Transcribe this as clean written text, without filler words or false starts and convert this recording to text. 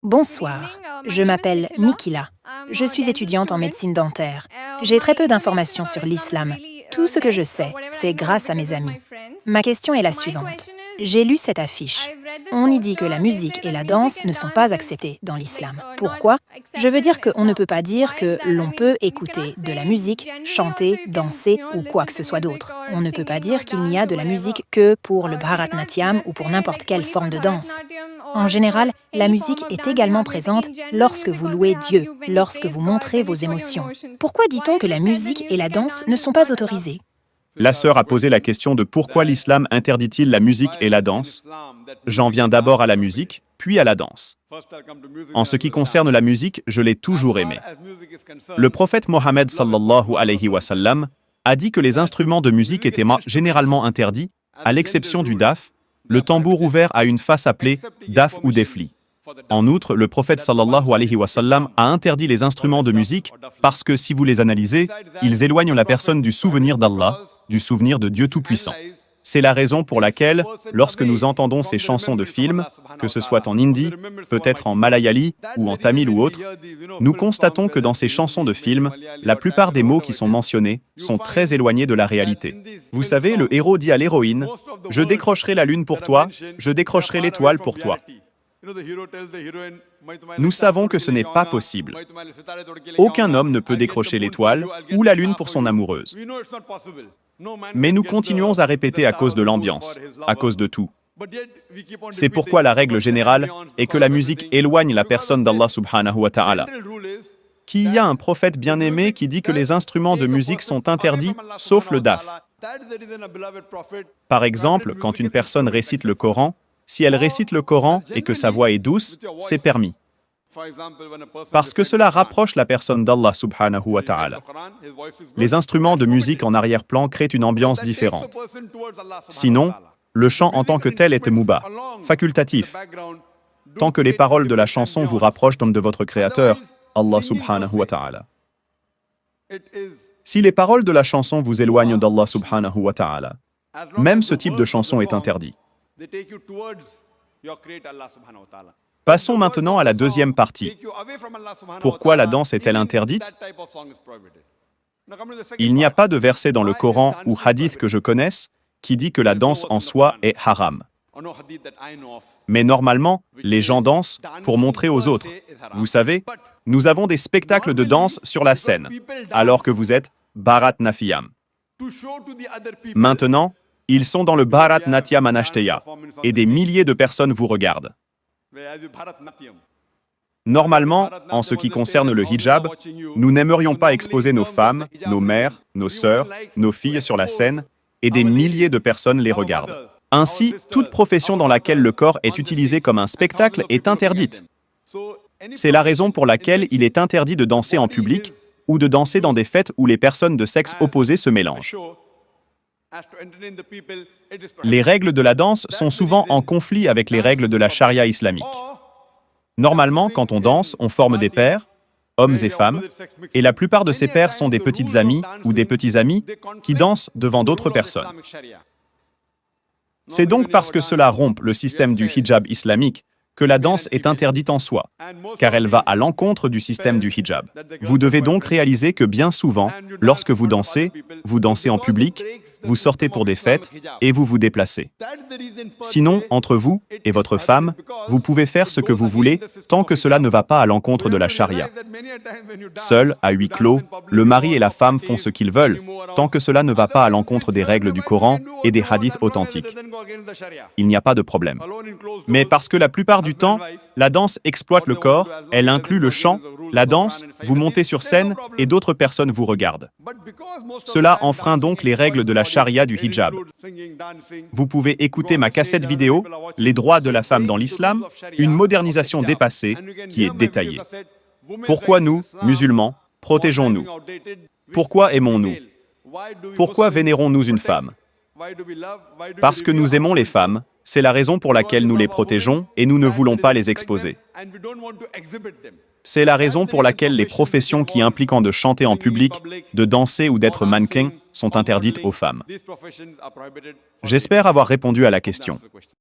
Bonsoir, je m'appelle Nikila. Je suis étudiante en médecine dentaire. J'ai très peu d'informations sur l'islam. Tout ce que je sais, c'est grâce à mes amis. Ma question est la suivante. J'ai lu cette affiche. On y dit que la musique et la danse ne sont pas acceptées dans l'islam. Pourquoi? Je veux dire qu'on ne peut pas dire que l'on peut écouter de la musique, chanter, danser ou quoi que ce soit d'autre. On ne peut pas dire qu'il n'y a de la musique que pour le Bharatnatyam ou pour n'importe quelle forme de danse. En général, la musique est également présente lorsque vous louez Dieu, lorsque vous montrez vos émotions. Pourquoi dit-on que la musique et la danse ne sont pas autorisées? La sœur a posé la question de pourquoi l'islam interdit-il la musique et la danse. J'en viens d'abord à la musique, puis à la danse. En ce qui concerne la musique, je l'ai toujours aimée. Le prophète Mohammed sallallahu alayhi wa sallam a dit que les instruments de musique étaient généralement interdits, à l'exception du daf, le tambour ouvert à une face appelée daf ou defli. En outre, le prophète sallallahu alayhi wa sallam a interdit les instruments de musique parce que si vous les analysez, ils éloignent la personne du souvenir d'Allah, du souvenir de Dieu Tout-Puissant. C'est la raison pour laquelle, lorsque nous entendons ces chansons de films, que ce soit en hindi, peut-être en malayali ou en tamil ou autre, nous constatons que dans ces chansons de films, la plupart des mots qui sont mentionnés sont très éloignés de la réalité. Vous savez, le héros dit à l'héroïne « Je décrocherai la lune pour toi, je décrocherai l'étoile pour toi ». Nous savons que ce n'est pas possible. Aucun homme ne peut décrocher l'étoile ou la lune pour son amoureuse. Mais nous continuons à répéter à cause de l'ambiance, à cause de tout. C'est pourquoi la règle générale est que la musique éloigne la personne d'Allah subhanahu wa ta'ala. Qu'il y a un prophète bien-aimé qui dit que les instruments de musique sont interdits, sauf le daf. Par exemple, quand une personne récite le Coran, si elle récite le Coran et que sa voix est douce, c'est permis. Parce que cela rapproche la personne d'Allah subhanahu wa ta'ala. Les instruments de musique en arrière-plan créent une ambiance différente. Sinon, le chant en tant que tel est mubah, facultatif. Tant que les paroles de la chanson vous rapprochent de votre Créateur, Allah subhanahu wa ta'ala. Si les paroles de la chanson vous éloignent d'Allah subhanahu wa ta'ala, même ce type de chanson est interdit. Passons maintenant à la deuxième partie. Pourquoi la danse est-elle interdite? Il n'y a pas de verset dans le Coran ou hadith que je connaisse qui dit que la danse en soi est haram. Mais normalement, les gens dansent pour montrer aux autres. Vous savez, nous avons des spectacles de danse sur la scène, alors que vous êtes Bharatnatyam. Maintenant, ils sont dans le Bharatnatyam Anashteya, et des milliers de personnes vous regardent. Normalement, en ce qui concerne le hijab, nous n'aimerions pas exposer nos femmes, nos mères, nos sœurs, nos filles sur la scène, et des milliers de personnes les regardent. Ainsi, toute profession dans laquelle le corps est utilisé comme un spectacle est interdite. C'est la raison pour laquelle il est interdit de danser en public ou de danser dans des fêtes où les personnes de sexe opposé se mélangent. Les règles de la danse sont souvent en conflit avec les règles de la charia islamique. Normalement, quand on danse, on forme des paires, hommes et femmes, et la plupart de ces paires sont des petites amies ou des petits amis qui dansent devant d'autres personnes. C'est donc parce que cela rompt le système du hijab islamique que la danse est interdite en soi, car elle va à l'encontre du système du hijab. Vous devez donc réaliser que bien souvent, lorsque vous dansez en public, vous sortez pour des fêtes et vous vous déplacez. Sinon, entre vous et votre femme, vous pouvez faire ce que vous voulez tant que cela ne va pas à l'encontre de la charia. Seul, à huis clos, le mari et la femme font ce qu'ils veulent tant que cela ne va pas à l'encontre des règles du Coran et des hadiths authentiques. Il n'y a pas de problème. Mais parce que la plupart du temps, la danse exploite le corps, elle inclut le chant, la danse, vous montez sur scène et d'autres personnes vous regardent. Cela enfreint donc les règles de la charia du hijab. Vous pouvez écouter ma cassette vidéo « Les droits de la femme dans l'islam », une modernisation dépassée qui est détaillée. Pourquoi nous, musulmans, protégeons-nous? Pourquoi aimons-nous? Pourquoi vénérons-nous une femme? Parce que nous aimons les femmes, c'est la raison pour laquelle nous les protégeons et nous ne voulons pas les exposer. C'est la raison pour laquelle les professions qui impliquent de chanter en public, de danser ou d'être mannequin sont interdites aux femmes. J'espère avoir répondu à la question.